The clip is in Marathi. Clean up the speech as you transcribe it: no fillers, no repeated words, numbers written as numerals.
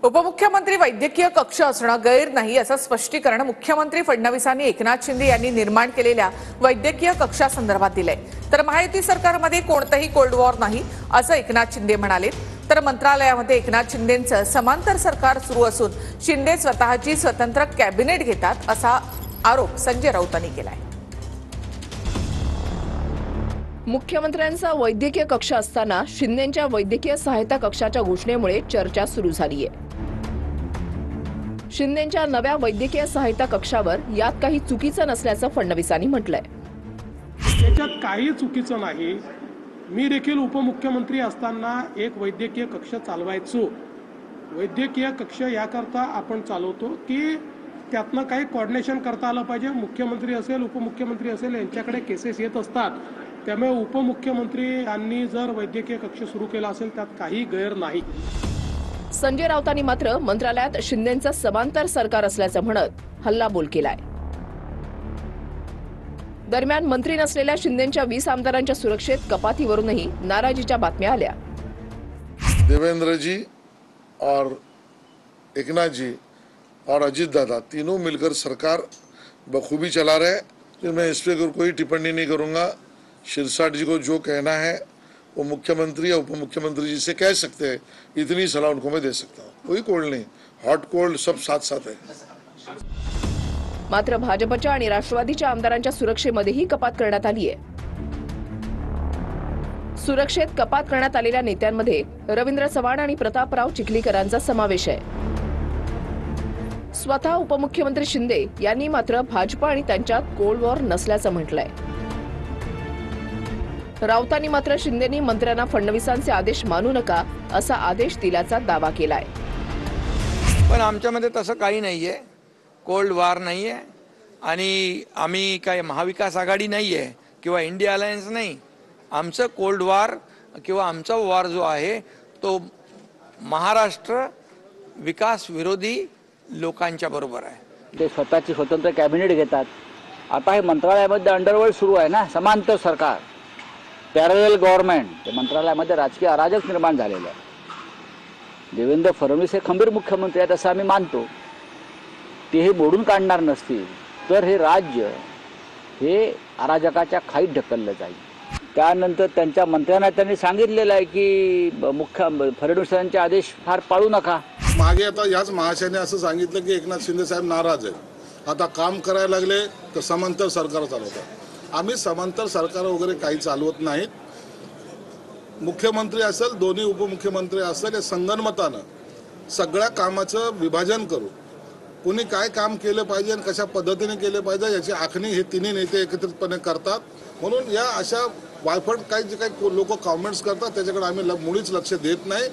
उपमुख्यमंत्री वैद्यकीय कक्ष असणं गैर नाही असं स्पष्टीकरण मुख्यमंत्री फडणवीसांनी एकनाथ शिंदे यांनी निर्माण केलेल्या वैद्यकीय कक्षासंदर्भात दिलंय। तर महायुती सरकारमध्ये कोणतंही कोल्ड वॉर नाही असं एकनाथ शिंदे म्हणाले। तर मंत्रालयामध्ये एकनाथ शिंदेंचं समांतर सरकार सुरू असून शिंदे स्वतःची स्वतंत्र कॅबिनेट घेतात असा आरोप संजय राऊतांनी केलाय। मुख्यमंत्र्यांचा वैद्यकीय कक्ष असताना शिंदेंच्या वैद्यकीय सहायता कक्षाच्या घोषणेमुळे चर्चा सुरू झाली आहे। शिंदेंच्या नव्या वैद्यकीय सहायता कक्षावर यात काही चुकीचं नसल्याचं फडणवीसांनी म्हटलंय। त्याच्यात काही चुकीचं नाही। मी देखील उपमुख्यमंत्री असताना एक वैद्यकीय कक्ष चालवायचो। वैद्यकीय कक्ष याकरता आपण चालवतो की त्यातनं काही कोऑर्डिनेशन करता आलं पाहिजे। मुख्यमंत्री असेल उपमुख्यमंत्री असेल यांच्याकडे केसेस येत असतात, त्यामुळे उपमुख्यमंत्री यांनी जर वैद्यकीय कक्ष सुरू केला असेल त्यात काही गैर नाही। संजय राऊतांनी मात्र मंत्रालयात शिंदेंचं समांतर सरकार असल्याचं म्हणत हल्लाबोल केलाय। दरम्यान मंत्री नसलेल्या शिंदेंच्या 20 आमदारांच्या सुरक्षेत कपातीवरूनही नाराजीच्या बातम्या आल्या। देवेंद्र जी और एकनाथ जी और अजीत दादा तीनों मिलकर सरकार बखूबी चला रहे। तो मैं इस पर कोई टिप्पणी नहीं करूंगा। शिरसाट जी को जो कहना है वो मुख्यमंत्री या उपमुख्यमंत्री जी से कह सकते हैं, इतनी सलाह उनको मैं दे सकता हूँ। कोई कोल्ड नहीं, हॉट कोल्ड सब साथ साथ है। मात्र भाजपच्या आणि राष्ट्रवादीच्या आमदारांच्या सुरक्षेमध्येही कपात करण्यात आली आहे। सुरक्षेत कपात करण्यात आलेल्या नेत्यांमध्ये रवींद्र चव्हाण आणि प्रतापराव चिखलीकरांचा समावेश आहे। स्वतः उपमुख्यमंत्री शिंदे यांनी मात्र भाजप आणि त्यांच्यात कोल्ड वॉर नसल्याचं म्हटलंय। राऊतांनी मात्र शिंदेंनी मंत्र्यांना फडणवीसांचे आदेश मानू नका असा आदेश दिल्याचा दावा केलाय। पण आमच्यामध्ये तसं काही नाहीये, कोल्ड वॉर नाहीये आणि आम्ही काय महाविकास आघाडी नाहीये किंवा इंडिया अलायन्स नाही। आमचं कोल्ड वॉर किंवा आमचा वॉर जो आहे तो महाराष्ट्र विकास विरोधी लोकांच्या बरोबर आहे। ते स्वतःची स्वतंत्र कॅबिनेट घेतात। आता हे मंत्रालयामध्ये अंडरवर्ल्ड सुरू आहे ना, समांतर सरकार, पॅरलल गव्हर्नमेंट। ते मंत्रालयामध्ये राजकीय अराजक निर्माण झालेलं आहे। देवेंद्र फडणवीस हे खंबीर मुख्यमंत्री आहेत असं आम्ही मानतो। तेही मोडून काढणार नसतील तर हे राज्य हे अराजकाच्या खाईत ढकललं जाईल। त्यानंतर त्यांच्या मंत्र्यांना त्यांनी सांगितलेलं आहे की फडणवीसांचे आदेश फार पाळू नका। मागे आता याच महाशयाने असं सांगितलं की एकनाथ शिंदे साहेब नाराज आहेत, आता काम करायला लागले तर समांतर सरकार चालवतात। आम्ही समांतर सरकार वगैरे काही चालवत नाहीत। मुख्यमंत्री असेल, दोन्ही उपमुख्यमंत्री असेल, हे संगनमतानं सगळ्या कामाचं विभाजन करू, कोणी काय काम केलं पाहिजे आणि कशा पद्धतीने केले पाहिजे याची आखणी हे तिन्ही नेते एकत्रितपणे करतात। म्हणून या अशा वायफट काही जे काही लोक कॉमेंट्स करतात त्याच्याकडे आम्ही मुळीच लक्ष देत नाही।